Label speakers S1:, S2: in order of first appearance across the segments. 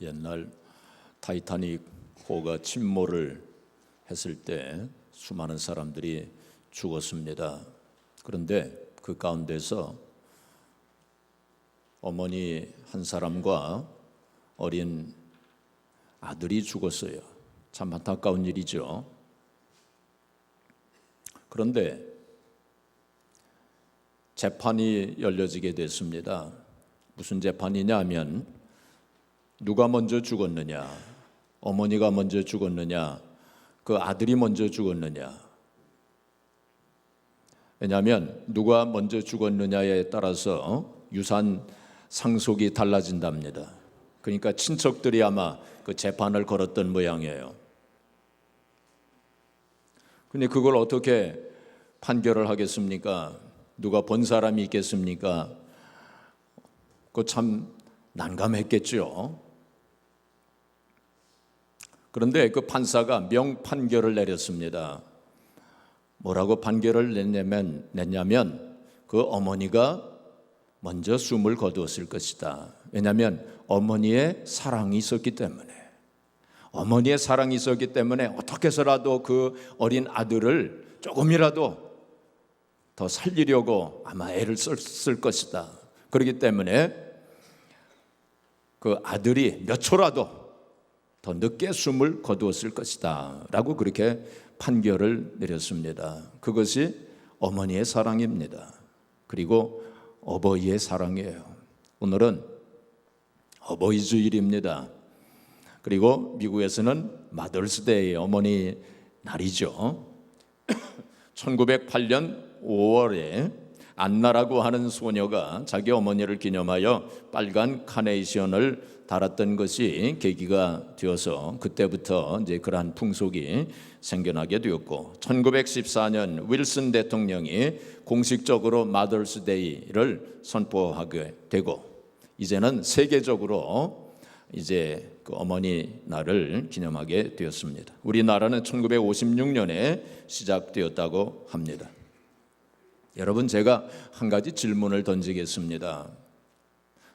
S1: 옛날 타이타닉 호가 침몰을 했을 때 수많은 사람들이 죽었습니다. 그런데 그 가운데서 어머니 한 사람과 어린 아들이 죽었어요. 참 안타까운 일이죠. 그런데 재판이 열려지게 됐습니다. 무슨 재판이냐 하면 누가 먼저 죽었느냐, 어머니가 먼저 죽었느냐, 그 아들이 먼저 죽었느냐. 왜냐하면 누가 먼저 죽었느냐에 따라서 유산 상속이 달라진답니다. 그러니까 친척들이 아마 그 재판을 걸었던 모양이에요. 근데 그걸 어떻게 판결을 하겠습니까? 누가 본 사람이 있겠습니까? 그거 참 난감했겠죠. 그런데 그 판사가 명판결을 내렸습니다. 뭐라고 판결을 냈냐면 그 어머니가 먼저 숨을 거두었을 것이다. 왜냐하면 어머니의 사랑이 있었기 때문에, 어머니의 사랑이 있었기 때문에 어떻게 해서라도 그 어린 아들을 조금이라도 더 살리려고 아마 애를 썼을 것이다. 그렇기 때문에 그 아들이 몇 초라도 더 늦게 숨을 거두었을 것이다 라고 그렇게 판결을 내렸습니다. 그것이 어머니의 사랑입니다. 그리고 어버이의 사랑이에요. 오늘은 어버이 주일입니다. 그리고 미국에서는 마더스데이, 어머니 날이죠. 1908년 5월에 안나라고 하는 소녀가 자기 어머니를 기념하여 빨간 카네이션을 달았던 것이 계기가 되어서 그때부터 이제 그러한 풍속이 생겨나게 되었고, 1914년 윌슨 대통령이 공식적으로 마더스데이를 선포하게 되고, 이제는 세계적으로 이제 그 어머니 날을 기념하게 되었습니다. 우리나라는 1956년에 시작되었다고 합니다. 여러분, 제가 한 가지 질문을 던지겠습니다.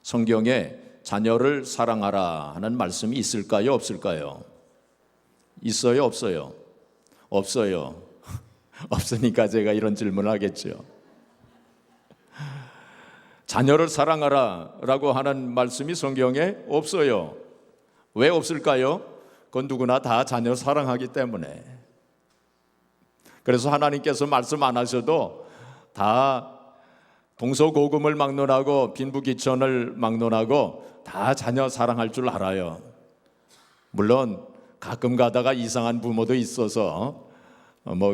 S1: 성경에 자녀를 사랑하라 하는 말씀이 있을까요, 없을까요? 있어요, 없어요? 없어요. 없으니까 제가 이런 질문을 하겠죠. 자녀를 사랑하라 라고 하는 말씀이 성경에 없어요. 왜 없을까요? 그건 누구나 다 자녀 사랑하기 때문에. 그래서 하나님께서 말씀 안 하셔도 다 동서고금을 막론하고 빈부귀천을 막론하고 다 자녀 사랑할 줄 알아요. 물론 가끔 가다가 이상한 부모도 있어서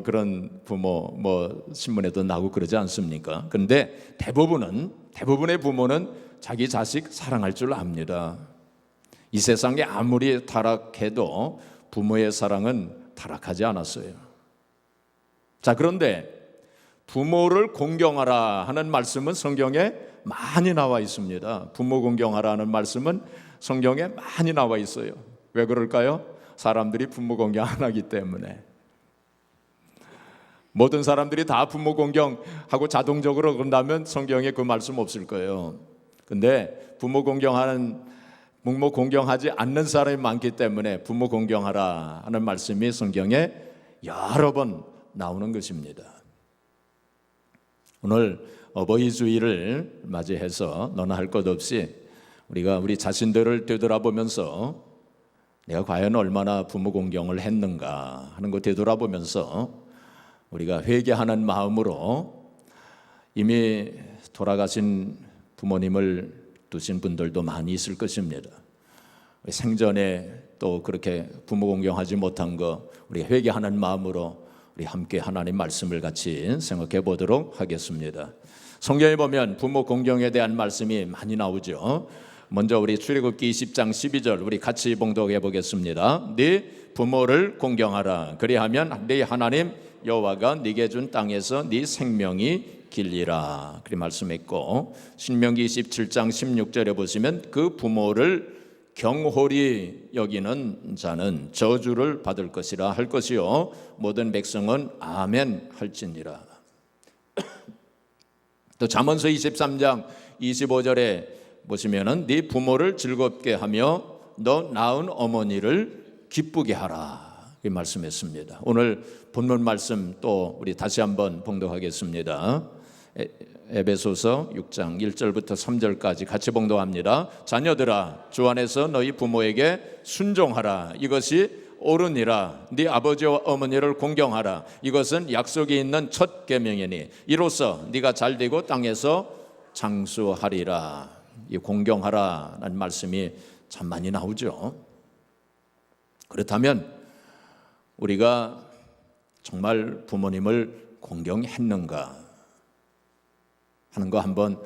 S1: 그런 부모 신문에도 나오고 그러지 않습니까? 그런데 대부분의 부모는 자기 자식 사랑할 줄 압니다. 이 세상에 아무리 타락해도 부모의 사랑은 타락하지 않았어요. 자, 그런데 부모를 공경하라 하는 말씀은 성경에 많이 나와 있습니다. 부모 공경하라 하는 말씀은 성경에 많이 나와 있어요. 왜 그럴까요? 사람들이 부모 공경 안 하기 때문에. 모든 사람들이 다 부모 공경하고 자동적으로 그런다면 성경에 그 말씀 없을 거예요. 근데 부모 공경하지 않는 사람이 많기 때문에 부모 공경하라 하는 말씀이 성경에 여러 번 나오는 것입니다. 오늘 어버이 주일을 맞이해서 너나 할 것 없이 우리가 우리 자신들을 되돌아보면서 내가 과연 얼마나 부모 공경을 했는가 하는 거 되돌아보면서 우리가 회개하는 마음으로, 이미 돌아가신 부모님을 두신 분들도 많이 있을 것입니다. 생전에 또 그렇게 부모 공경하지 못한 거 우리 회개하는 마음으로 우리 함께 하나님 말씀을 같이 생각해 보도록 하겠습니다. 성경에 보면 부모 공경에 대한 말씀이 많이 나오죠. 먼저 우리 출애굽기 20장 12절 우리 같이 봉독해 보겠습니다. 네 부모를 공경하라. 그리하면 네 하나님 여호와가 네게 준 땅에서 네 생명이 길리라. 그렇게 말씀했고, 신명기 27장 16절에 보시면 그 부모를 경홀히 여기는 자는 저주를 받을 것이라 할 것이요 모든 백성은 아멘 할지니라. 또 잠언서 23장 25절에 보시면은 네 부모를 즐겁게 하며 너 낳은 어머니를 기쁘게 하라, 이 말씀했습니다. 오늘 본문 말씀 또 우리 다시 한번 봉독하겠습니다. 에베소서 6장 1절부터 3절까지 같이 봉독합니다. 자녀들아, 주 안에서 너희 부모에게 순종하라. 이것이 옳으니라. 네 아버지와 어머니를 공경하라. 이것은 약속이 있는 첫 계명이니 이로써 네가 잘되고 땅에서 장수하리라. 이 공경하라라는 말씀이 참 많이 나오죠. 그렇다면 우리가 정말 부모님을 공경했는가 하는 거 한번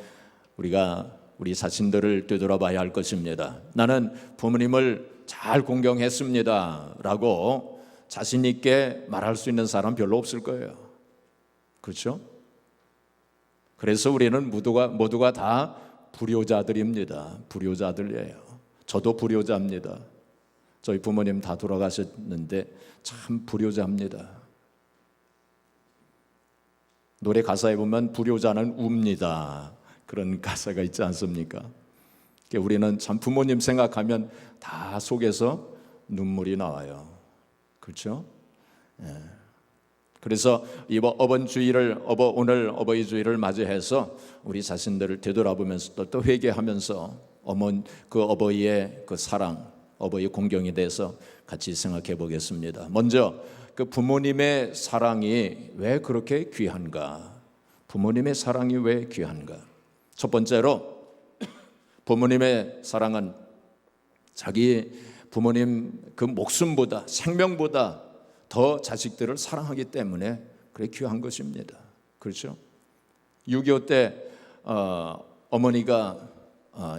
S1: 우리 자신들을 되돌아봐야 할 것입니다. 나는 부모님을 잘 공경했습니다 라고 자신 있게 말할 수 있는 사람 별로 없을 거예요. 그렇죠? 그래서 우리는 모두가 다 불효자들입니다. 불효자들이에요. 저도 불효자입니다. 저희 부모님 다 돌아가셨는데 참 불효자입니다. 노래 가사에 보면 불효자는 웁니다, 그런 가사가 있지 않습니까? 우리는 참 부모님 생각하면 다 속에서 눈물이 나와요. 그렇죠? 예. 그래서 이번 오늘 어버이 주일을 맞이해서 우리 자신들을 되돌아보면서 또 회개하면서 그 어버이의 그 사랑, 어버이 공경에 대해서 같이 생각해 보겠습니다. 먼저 그 부모님의 사랑이 왜 그렇게 귀한가? 부모님의 사랑이 왜 귀한가? 첫 번째로 부모님의 사랑은 자기 부모님 그 목숨보다, 생명보다 더 자식들을 사랑하기 때문에 그래 귀한 것입니다. 그렇죠? 6.25 때 어머니가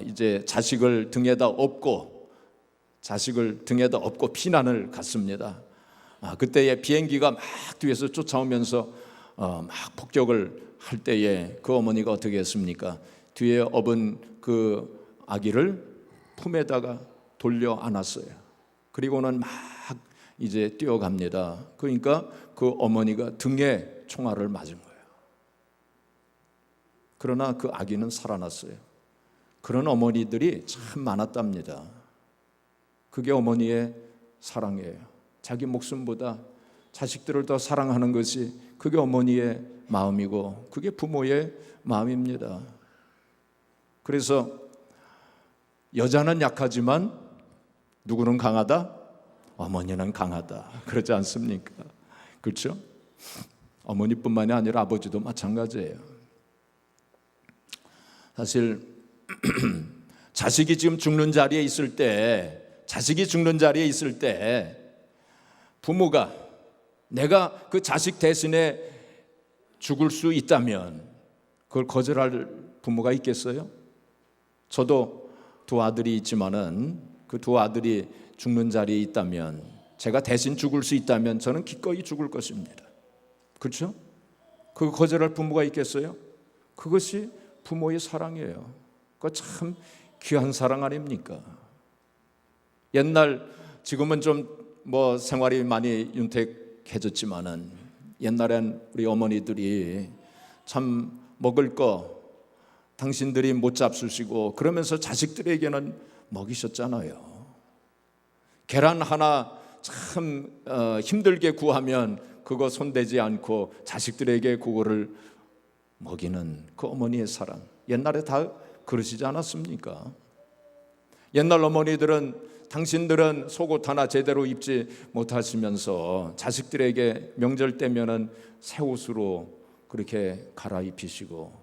S1: 이제 자식을 등에다 업고 피난을 갔습니다. 그때에 비행기가 막 뒤에서 쫓아오면서 막 폭격을 할 때에 그 어머니가 어떻게 했습니까? 뒤에 업은 그 아기를 품에다가 돌려 안았어요. 그리고는 막 이제 뛰어갑니다. 그러니까 그 어머니가 등에 총알을 맞은 거예요. 그러나 그 아기는 살아났어요. 그런 어머니들이 참 많았답니다. 그게 어머니의 사랑이에요. 자기 목숨보다 자식들을 더 사랑하는 것이 그게 어머니의 마음이고 그게 부모의 마음입니다. 그래서 여자는 약하지만 누구는 강하다? 어머니는 강하다. 그렇지 않습니까? 그렇죠? 어머니뿐만이 아니라 아버지도 마찬가지예요. 사실 자식이 죽는 자리에 있을 때 부모가 내가 그 자식 대신에 죽을 수 있다면 그걸 거절할 부모가 있겠어요? 저도 두 아들이 있지만은 그 두 아들이 죽는 자리에 있다면, 제가 대신 죽을 수 있다면 저는 기꺼이 죽을 것입니다. 그렇죠? 그거 거절할 부모가 있겠어요? 그것이 부모의 사랑이에요. 그거 참 귀한 사랑 아닙니까? 지금은 좀 생활이 많이 윤택해졌지만은 옛날엔 우리 어머니들이 참 먹을 거 당신들이 못 잡수시고 그러면서 자식들에게는 먹이셨잖아요. 계란 하나 참 힘들게 구하면 그거 손대지 않고 자식들에게 그거를 먹이는 그 어머니의 사랑, 옛날에 다 그러시지 않았습니까? 옛날 어머니들은 당신들은 속옷 하나 제대로 입지 못하시면서 자식들에게 명절 때면은 새 옷으로 그렇게 갈아입히시고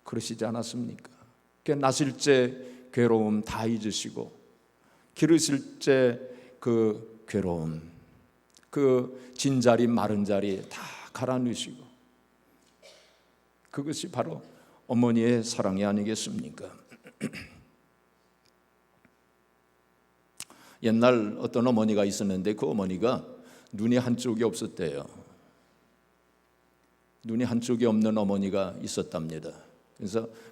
S1: 그러시지 않았습니까? 나실제 괴로움 다 잊으시고 기르실 때 그 괴로움, 그 진자리 마른 자리 다 갈아넣으시고, 그것이 바로 어머니의 사랑이 아니겠습니까? 옛날 어떤 어머니가 있었는데 그 어머니가 눈이 한쪽이 없었대요. 눈이 한쪽이 없는 어머니가 있었답니다.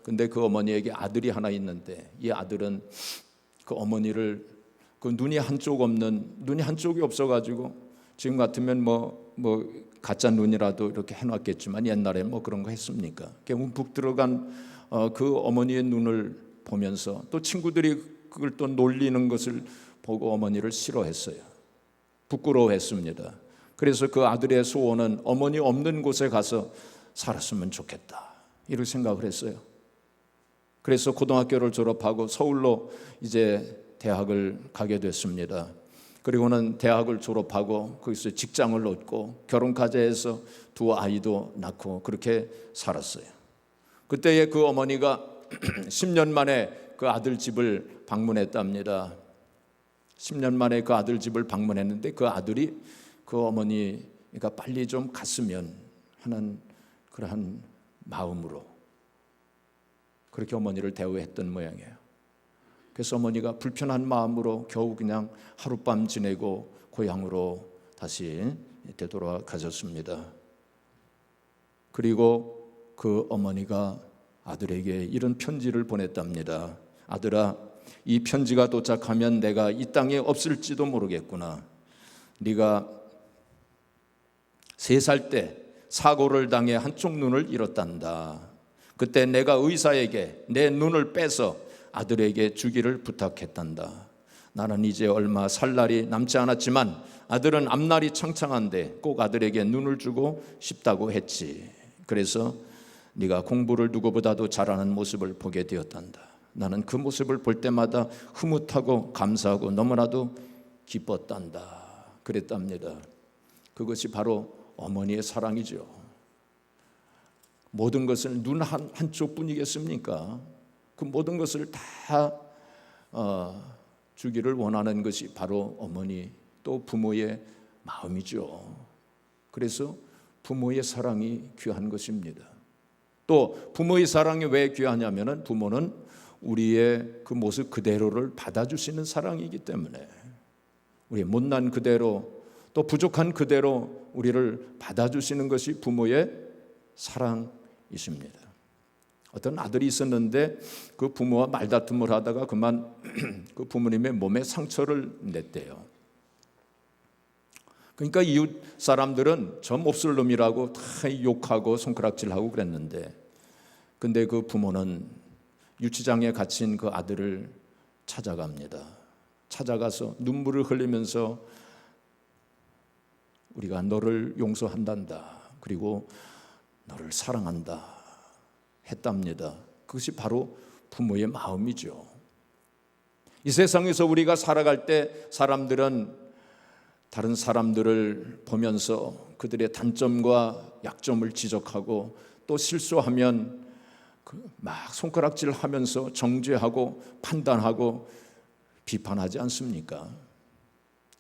S1: 근데 그 어머니에게 아들이 하나 있는데 이 아들은 그 어머니를 그 눈이 한쪽이 없어가지고 지금 같으면 가짜 눈이라도 이렇게 해놨겠지만 옛날에 그런 거 했습니까? 움푹 들어간 그 어머니의 눈을 보면서 또 친구들이 그걸 또 놀리는 것을 보고 어머니를 싫어했어요. 부끄러워했습니다. 그래서 그 아들의 소원은 어머니 없는 곳에 가서 살았으면 좋겠다, 이렇게 생각을 했어요. 그래서 고등학교를 졸업하고 서울로 이제 대학을 가게 됐습니다. 그리고는 대학을 졸업하고 거기서 직장을 얻고 결혼까지 해서 두 아이도 낳고 그렇게 살았어요. 그때에 그 어머니가 10년 만에 그 아들 집을 방문했답니다. 10년 만에 그 아들 집을 방문했는데 그 아들이 그 어머니가 빨리 좀 갔으면 하는 그러한 마음으로 그렇게 어머니를 대우했던 모양이에요. 그래서 어머니가 불편한 마음으로 겨우 그냥 하룻밤 지내고 고향으로 다시 되돌아가셨습니다. 그리고 그 어머니가 아들에게 이런 편지를 보냈답니다. 아들아, 이 편지가 도착하면 내가 이 땅에 없을지도 모르겠구나. 네가 3살 때 사고를 당해 한쪽 눈을 잃었단다. 그때 내가 의사에게 내 눈을 빼서 아들에게 주기를 부탁했단다. 나는 이제 얼마 살 날이 남지 않았지만 아들은 앞날이 창창한데 꼭 아들에게 눈을 주고 싶다고 했지. 그래서 네가 공부를 누구보다도 잘하는 모습을 보게 되었단다. 나는 그 모습을 볼 때마다 흐뭇하고 감사하고 너무나도 기뻤단다. 그랬답니다. 그것이 바로 어머니의 사랑이죠. 모든 것을 눈 한쪽 뿐이겠습니까? 그 모든 것을 다 주기를 원하는 것이 바로 어머니 또 부모의 마음이죠. 그래서 부모의 사랑이 귀한 것입니다. 또 부모의 사랑이 왜 귀하냐면은 부모는 우리의 그 모습 그대로를 받아주시는 사랑이기 때문에 우리의 못난 그대로 또 부족한 그대로 우리를 받아주시는 것이 부모의 사랑이십니다. 어떤 아들이 있었는데 그 부모와 말다툼을 하다가 그만 그 부모님의 몸에 상처를 냈대요. 그러니까 이웃 사람들은 저 몹쓸 놈이라고 다 욕하고 손가락질하고 그랬는데, 근데 그 부모는 유치장에 갇힌 그 아들을 찾아갑니다. 찾아가서 눈물을 흘리면서 우리가 너를 용서한단다, 그리고 너를 사랑한다 했답니다. 그것이 바로 부모의 마음이죠. 이 세상에서 우리가 살아갈 때 사람들은 다른 사람들을 보면서 그들의 단점과 약점을 지적하고 또 실수하면 막 손가락질하면서 정죄하고 판단하고 비판하지 않습니까?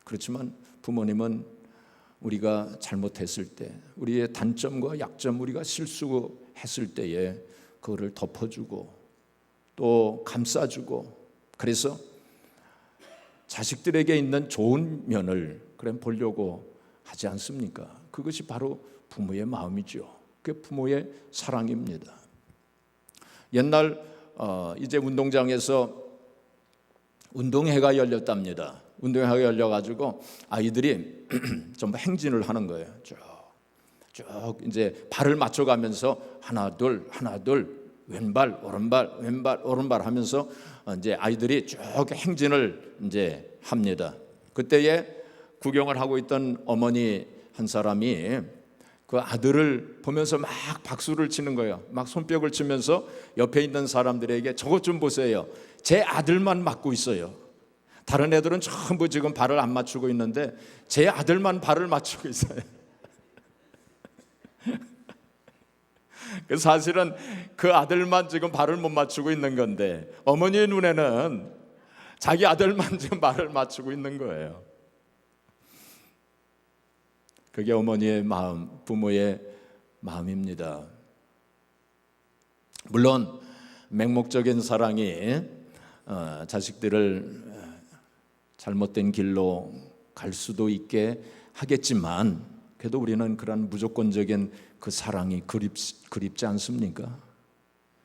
S1: 그렇지만 부모님은 우리가 잘못했을 때, 우리의 단점과 약점, 우리가 실수했을 때에 그거를 덮어주고 또 감싸주고, 그래서 자식들에게 있는 좋은 면을 보려고 하지 않습니까? 그것이 바로 부모의 마음이죠. 그게 부모의 사랑입니다. 옛날 이제 운동장에서 운동회가 열렸답니다. 운동회가 열려가지고 아이들이 전부 행진을 하는 거예요. 쭉 이제 발을 맞춰가면서 하나 둘 왼발 오른발 왼발 오른발 하면서 이제 아이들이 쭉 행진을 이제 합니다. 그때에 구경을 하고 있던 어머니 한 사람이 그 아들을 보면서 막 박수를 치는 거예요. 막 손뼉을 치면서 옆에 있는 사람들에게 저것 좀 보세요. 제 아들만 맞고 있어요. 다른 애들은 전부 지금 발을 안 맞추고 있는데 제 아들만 발을 맞추고 있어요. 사실은 그 아들만 지금 발을 못 맞추고 있는 건데 어머니의 눈에는 자기 아들만 지금 발을 맞추고 있는 거예요. 그게 어머니의 마음, 부모의 마음입니다. 물론 맹목적인 사랑이 자식들을 잘못된 길로 갈 수도 있게 하겠지만, 그래도 우리는 그런 무조건적인 그 사랑이 그립지 않습니까?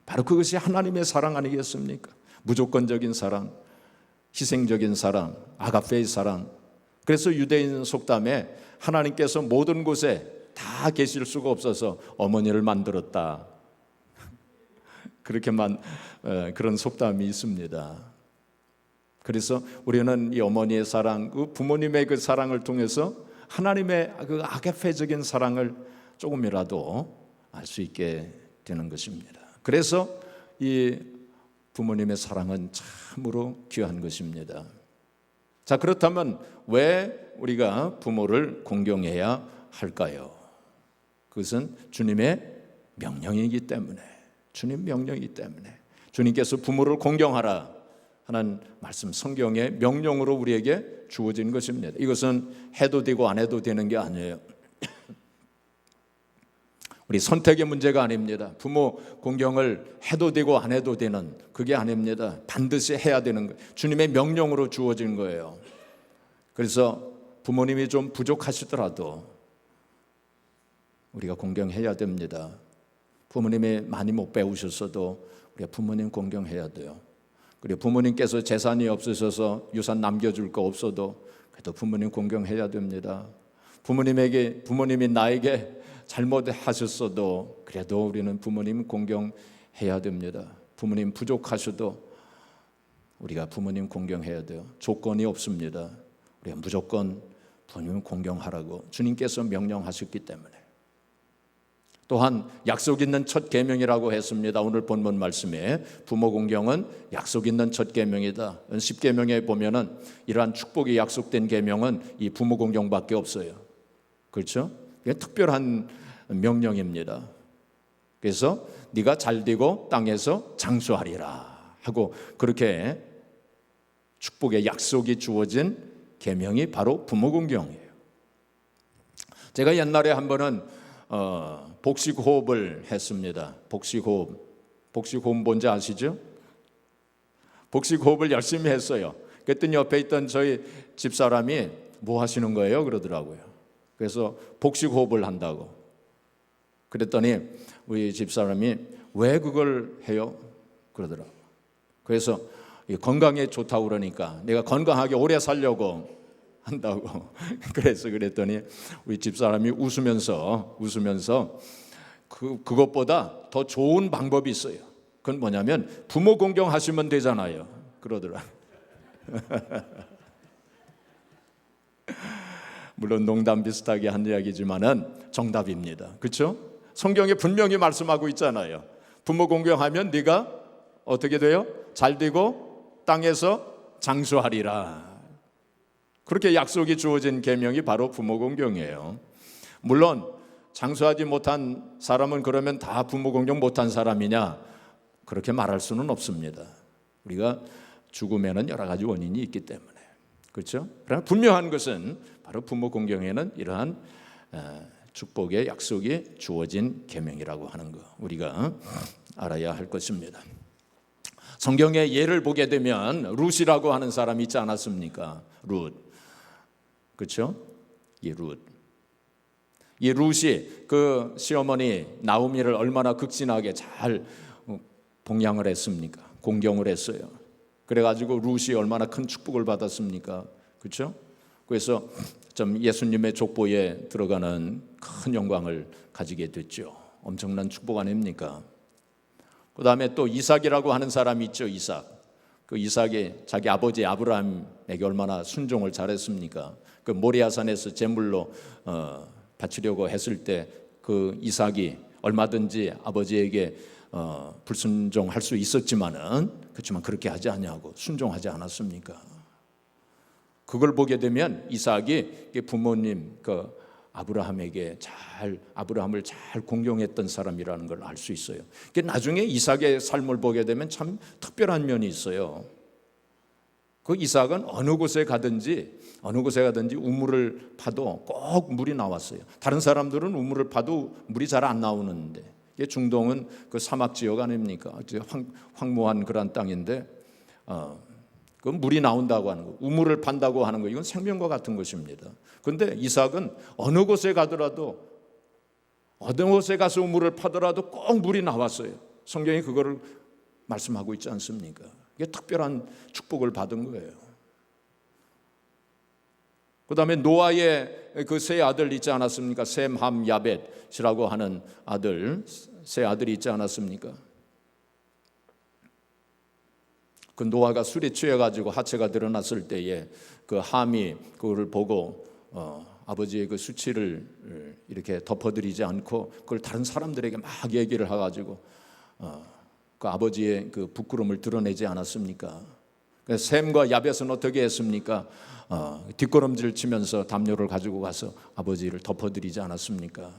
S1: 바로 그것이 하나님의 사랑 아니겠습니까? 무조건적인 사랑, 희생적인 사랑, 아가페의 사랑. 그래서 유대인 속담에 하나님께서 모든 곳에 다 계실 수가 없어서 어머니를 만들었다, 그렇게만 그런 속담이 있습니다. 그래서 우리는 이 어머니의 사랑, 그 부모님의 그 사랑을 통해서 하나님의 그 아가페적인 사랑을 조금이라도 알 수 있게 되는 것입니다. 그래서 이 부모님의 사랑은 참으로 귀한 것입니다. 자, 그렇다면 왜 우리가 부모를 공경해야 할까요? 그것은 주님의 명령이기 때문에, 주님 명령이기 때문에, 주님께서 부모를 공경하라 하는 말씀, 성경의 명령으로 우리에게 주어진 것입니다. 이것은 해도 되고 안 해도 되는 게 아니에요. 우리 선택의 문제가 아닙니다. 부모 공경을 해도 되고 안 해도 되는 그게 아닙니다. 반드시 해야 되는 거예요. 주님의 명령으로 주어진 거예요. 그래서 부모님이 좀 부족하시더라도 우리가 공경해야 됩니다. 부모님이 많이 못 배우셨어도 우리가 부모님 공경해야 돼요. 그리고 부모님께서 재산이 없으셔서 유산 남겨줄 거 없어도 그래도 부모님 공경해야 됩니다. 부모님이 나에게 잘못하셨어도 그래도 우리는 부모님 공경해야 됩니다. 부모님 부족하셔도 우리가 부모님 공경해야 돼요. 조건이 없습니다. 우리가 무조건 부모님 공경하라고 주님께서 명령하셨기 때문에. 또한 약속 있는 첫 계명이라고 했습니다. 오늘 본문 말씀에 부모 공경은 약속 있는 첫 계명이다. 10계명에 보면은 이러한 축복이 약속된 계명은 이 부모 공경밖에 없어요. 그렇죠? 이게 특별한 명령입니다. 그래서 네가 잘되고 땅에서 장수하리라 하고 그렇게 축복의 약속이 주어진 계명이 바로 부모 공경이에요. 제가 옛날에 한 번은 복식 호흡을 했습니다. 복식 호흡 뭔지 아시죠? 복식 호흡을 열심히 했어요. 그랬더니 옆에 있던 저희 집사람이 뭐 하시는 거예요? 그러더라고요. 그래서 복식 호흡을 한다고. 그랬더니 우리 집사람이 왜 그걸 해요? 그러더라고요. 그래서 건강에 좋다고 그러니까 내가 건강하게 오래 살려고 한다고. 그랬더니 우리 집사람이 웃으면서 그것보다 더 좋은 방법이 있어요. 그건 뭐냐면 부모 공경하시면 되잖아요. 그러더라. 물론 농담 비슷하게 한 이야기지만은 정답입니다. 그렇죠? 성경에 분명히 말씀하고 있잖아요. 부모 공경하면 네가 어떻게 돼요? 잘 되고 땅에서 장수하리라. 그렇게 약속이 주어진 계명이 바로 부모 공경이에요. 물론 장수하지 못한 사람은 그러면 다 부모 공경 못한 사람이냐? 그렇게 말할 수는 없습니다. 우리가 죽으면은 여러 가지 원인이 있기 때문에. 그렇죠? 그러나 분명한 것은 바로 부모 공경에는 이러한 축복의 약속이 주어진 계명이라고 하는 거 우리가 알아야 할 것입니다. 성경의 예를 보게 되면 룻이라고 하는 사람이 있지 않았습니까? 룻. 그렇죠? 이 룻이 그 시어머니 나오미를 얼마나 극진하게 잘 봉양을 했습니까? 공경을 했어요. 그래가지고 룻이 얼마나 큰 축복을 받았습니까? 그렇죠? 그래서 좀 예수님의 족보에 들어가는 큰 영광을 가지게 됐죠. 엄청난 축복 아닙니까? 그 다음에 또 이삭이라고 하는 사람이 있죠. 그 이삭이 자기 아버지 아브라함에게 얼마나 순종을 잘했습니까? 그 모리아산에서 제물로 바치려고 했을 때 그 이삭이 얼마든지 아버지에게 불순종할 수 있었지만은 그렇지만 그렇게 하지 않냐고 순종하지 않았습니까? 그걸 보게 되면 이삭이 부모님 아브라함을 잘 공경했던 사람이라는 걸 알 수 있어요. 나중에 이삭의 삶을 보게 되면 참 특별한 면이 있어요. 그 이삭은 어느 곳에 가든지 우물을 파도 꼭 물이 나왔어요. 다른 사람들은 우물을 파도 물이 잘 안 나오는데 중동은 그 사막 지역 아닙니까? 황무한 그런 땅인데 그 물이 나온다고 하는 거, 우물을 판다고 하는 거, 이건 생명과 같은 것입니다. 그런데 이삭은 어느 곳에 가더라도 어느 곳에 가서 우물을 파더라도 꼭 물이 나왔어요. 성경이 그거를 말씀하고 있지 않습니까? 이게 특별한 축복을 받은 거예요. 그 다음에 노아의 그 세 아들 있지 않았습니까? 셈, 함, 야벳이라고 하는 세 아들이 있지 않았습니까? 그 노아가 술에 취해가지고 하체가 드러났을 때에 그 함이 그거를 보고 아버지의 그 수치를 이렇게 덮어드리지 않고 그걸 다른 사람들에게 막 얘기를 해가지고 그 아버지의 그 부끄러움을 드러내지 않았습니까? 그래서 셈과 야벳은 어떻게 했습니까? 뒷걸음질 치면서 담요를 가지고 가서 아버지를 덮어드리지 않았습니까?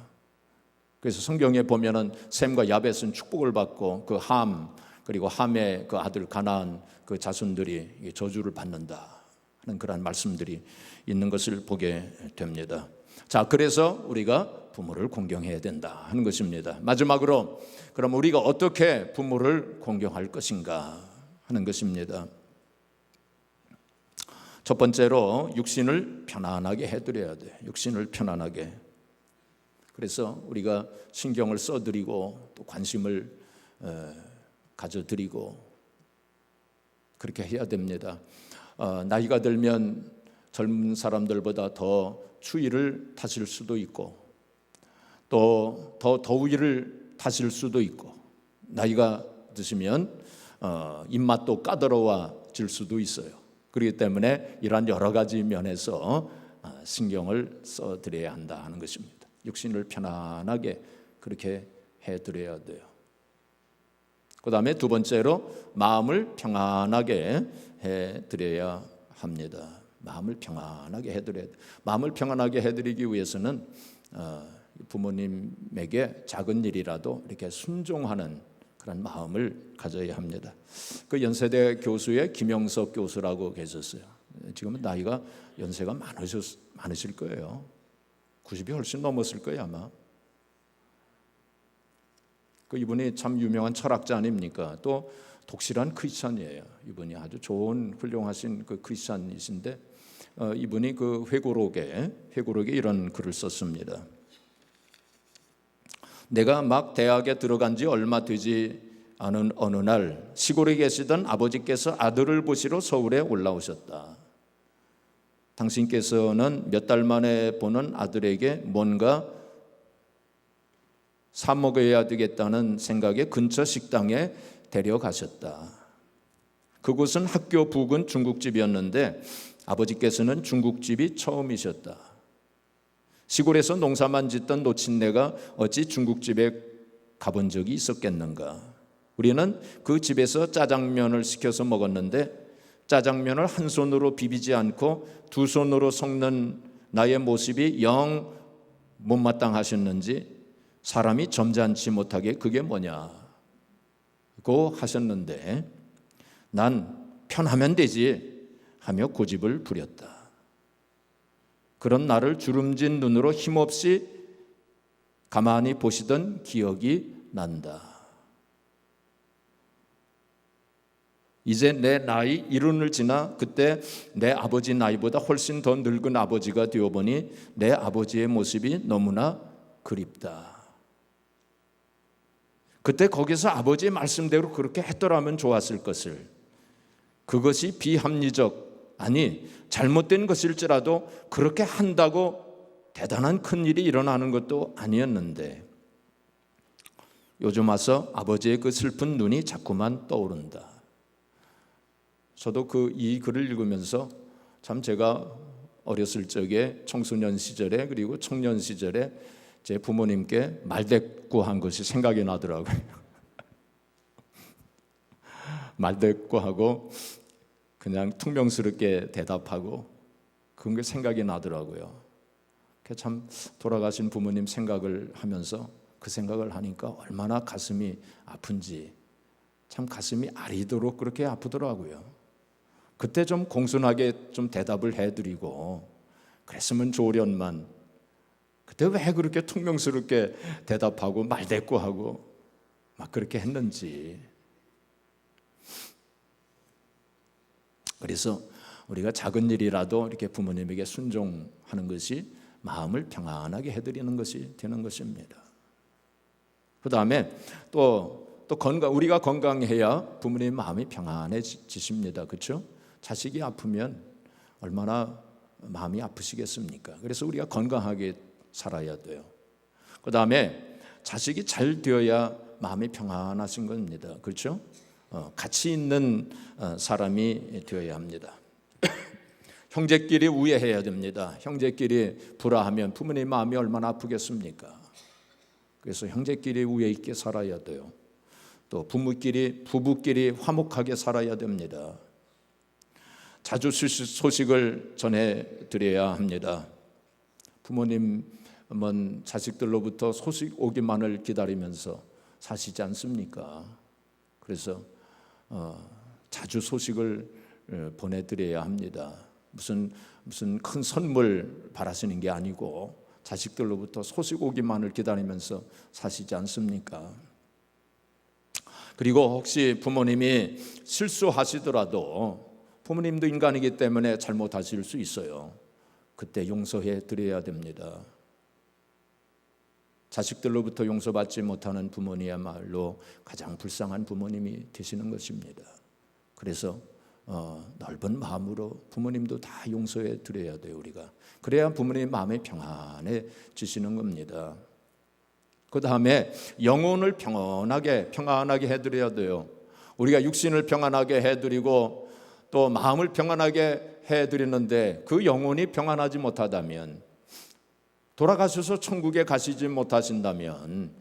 S1: 그래서 성경에 보면은 셈과 야벳은 축복을 받고 그 함 그리고 함의 그 아들 가나안 그 자손들이 저주를 받는다 하는 그러한 말씀들이 있는 것을 보게 됩니다. 자, 그래서 우리가 부모를 공경해야 된다 하는 것입니다. 마지막으로 그럼 우리가 어떻게 부모를 공경할 것인가 하는 것입니다. 첫 번째로 육신을 편안하게 해드려야 돼. 육신을 편안하게. 그래서 우리가 신경을 써드리고 또 관심을 가져드리고 그렇게 해야 됩니다. 나이가 들면 젊은 사람들보다 더 추위를 타실 수도 있고 또 더 더위를 타실 수도 있고 나이가 드시면 입맛도 까다로워질 수도 있어요. 그렇기 때문에 이러한 여러 가지 면에서 신경을 써드려야 한다 하는 것입니다. 육신을 편안하게 그렇게 해드려야 돼요. 그 다음에 두 번째로 마음을 평안하게 해드려야 합니다. 마음을 평안하게 해드려야 돼요. 마음을 평안하게 해드리기 위해서는 부모님에게 작은 일이라도 이렇게 순종하는 그런 마음을 가져야 합니다. 그 연세대 교수의 김영석 교수라고 계셨어요. 지금은 나이가 연세가 많으실 거예요. 90이 훨씬 넘었을 거예요 아마. 그 이분이 참 유명한 철학자 아닙니까? 또 독실한 크리스찬이에요. 이분이 아주 좋은 훌륭하신 그 크리스찬이신데 이분이 그 회고록에 이런 글을 썼습니다. 내가 막 대학에 들어간 지 얼마 되지 않은 어느 날 시골에 계시던 아버지께서 아들을 보시러 서울에 올라오셨다. 당신께서는 몇 달 만에 보는 아들에게 뭔가 사 먹어야 되겠다는 생각에 근처 식당에 데려가셨다. 그곳은 학교 부근 중국집이었는데 아버지께서는 중국집이 처음이셨다. 시골에서 농사만 짓던 노친네가 어찌 중국집에 가본 적이 있었겠는가. 우리는 그 집에서 짜장면을 시켜서 먹었는데 짜장면을 한 손으로 비비지 않고 두 손으로 섞는 나의 모습이 영 못마땅하셨는지 사람이 점잖지 못하게 그게 뭐냐고 하셨는데 난 편하면 되지 하며 고집을 부렸다. 그런 나를 주름진 눈으로 힘없이 가만히 보시던 기억이 난다. 이제 내 나이 70을 지나 그때 내 아버지 나이보다 훨씬 더 늙은 아버지가 되어보니 내 아버지의 모습이 너무나 그립다. 그때 거기서 아버지의 말씀대로 그렇게 했더라면 좋았을 것을. 그것이 비합리적, 아니 잘못된 것일지라도 그렇게 한다고 대단한 큰일이 일어나는 것도 아니었는데 요즘 와서 아버지의 그 슬픈 눈이 자꾸만 떠오른다. 저도 이 글을 읽으면서 참 제가 어렸을 적에 청소년 시절에 그리고 청년 시절에 제 부모님께 말대꾸한 것이 생각이 나더라고요. 말대꾸하고 그냥 퉁명스럽게 대답하고 그런 게 생각이 나더라고요. 참 돌아가신 부모님 생각을 하면서 그 생각을 하니까 얼마나 가슴이 아픈지 참 가슴이 아리도록 그렇게 아프더라고요. 그때 좀 공손하게 좀 대답을 해드리고 그랬으면 좋으련만 그때 왜 그렇게 퉁명스럽게 대답하고 말대꾸하고 막 그렇게 했는지. 그래서 우리가 작은 일이라도 이렇게 부모님에게 순종하는 것이 마음을 평안하게 해드리는 것이 되는 것입니다. 그 다음에 또 우리가 건강해야 부모님 마음이 평안해지십니다. 그렇죠? 자식이 아프면 얼마나 마음이 아프시겠습니까? 그래서 우리가 건강하게 살아야 돼요. 그 다음에 자식이 잘 되어야 마음이 평안하신 겁니다. 그렇죠? 가치 있는 사람이 되어야 합니다. 형제끼리 우애해야 됩니다. 형제끼리 불화하면 부모님 마음이 얼마나 아프겠습니까? 그래서 형제끼리 우애 있게 살아야 돼요. 또 부부끼리 화목하게 살아야 됩니다. 자주 소식을 전해드려야 합니다. 부모님은 자식들로부터 소식 오기만을 기다리면서 사시지 않습니까? 그래서 자주 소식을 보내드려야 합니다. 무슨 큰 선물 바라시는 게 아니고 자식들로부터 소식 오기만을 기다리면서 사시지 않습니까? 그리고 혹시 부모님이 실수하시더라도 부모님도 인간이기 때문에 잘못하실 수 있어요. 그때 용서해 드려야 됩니다. 자식들로부터 용서받지 못하는 부모님이야말로 가장 불쌍한 부모님이 되시는 것입니다. 그래서 넓은 마음으로 부모님도 다 용서해 드려야 돼요. 우리가 그래야 부모님 마음이 평안해지시는 겁니다. 그 다음에 영혼을 평안하게 해드려야 돼요. 우리가 육신을 평안하게 해드리고 또 마음을 평안하게 해드리는데 그 영혼이 평안하지 못하다면, 돌아가셔서 천국에 가시지 못하신다면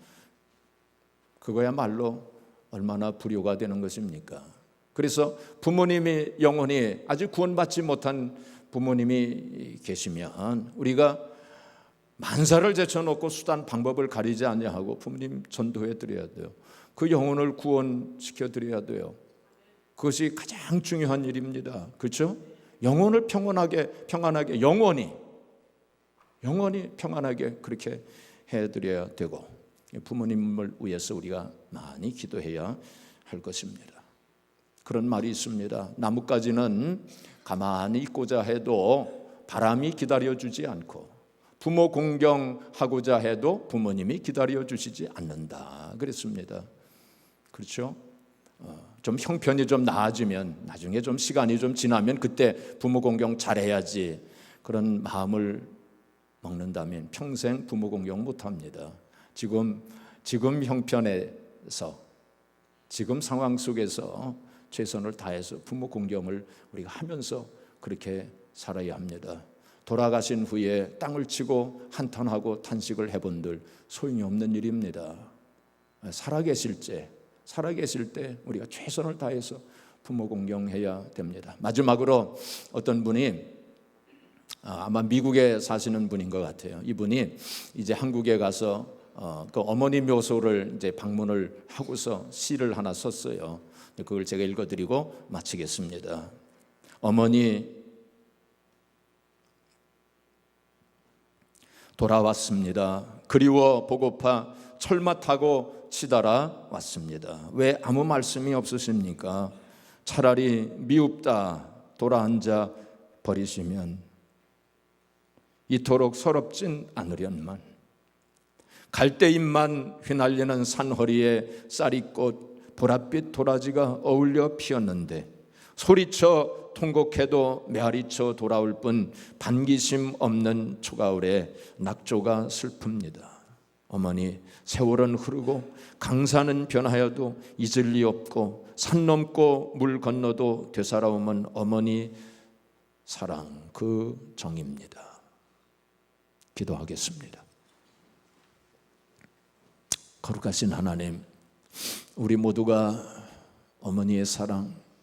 S1: 그거야말로 얼마나 불효가 되는 것입니까? 그래서 부모님의 영혼이 아직 구원받지 못한 부모님이 계시면 우리가 만사를 제쳐놓고 수단 방법을 가리지 아니하고 부모님 전도해 드려야 돼요. 그 영혼을 구원시켜 드려야 돼요. 그것이 가장 중요한 일입니다. 그렇죠? 영혼을 평안하게 영원히 평안하게 그렇게 해드려야 되고, 부모님을 위해서 우리가 많이 기도해야 할 것입니다. 그런 말이 있습니다. 나뭇가지는 가만히 있고자 해도 바람이 기다려주지 않고, 부모 공경하고자 해도 부모님이 기다려주시지 않는다 그랬습니다. 그렇죠? 좀 형편이 좀 나아지면, 나중에 좀 시간이 좀 지나면 그때 부모 공경 잘해야지 그런 마음을 먹는다면 평생 부모 공경 못합니다. 지금 형편에서, 지금 상황 속에서 최선을 다해서 부모 공경을 우리가 하면서 그렇게 살아야 합니다. 돌아가신 후에 땅을 치고 한탄하고 탄식을 해본들 소용이 없는 일입니다. 살아계실 때 우리가 최선을 다해서 부모 공경해야 됩니다. 마지막으로 어떤 분이, 아마 미국에 사시는 분인 것 같아요. 이분이 이제 한국에 가서 그 어머니 묘소를 이제 방문을 하고서 시를 하나 썼어요. 그걸 제가 읽어드리고 마치겠습니다. 어머니, 돌아왔습니다. 그리워 보고파 철마 타고 치달아 왔습니다. 왜 아무 말씀이 없으십니까? 차라리 미웁다 돌아앉아 버리시면 이토록 서럽진 않으련만. 갈대잎만 휘날리는 산허리에 쌀이꽃 보랏빛 도라지가 어울려 피었는데, 소리쳐 통곡해도 메아리쳐 돌아올 뿐 반기심 없는 초가을에 낙조가 슬픕니다. 어머니, 세월은 흐르고 강산은 변하여도 잊을 리 없고, 산 넘고 물 건너도 되살아오면 어머니 사랑 그 정입니다. 기도하겠습니다. 거룩하신 하나님, 우리 모두가 어머니의 사랑,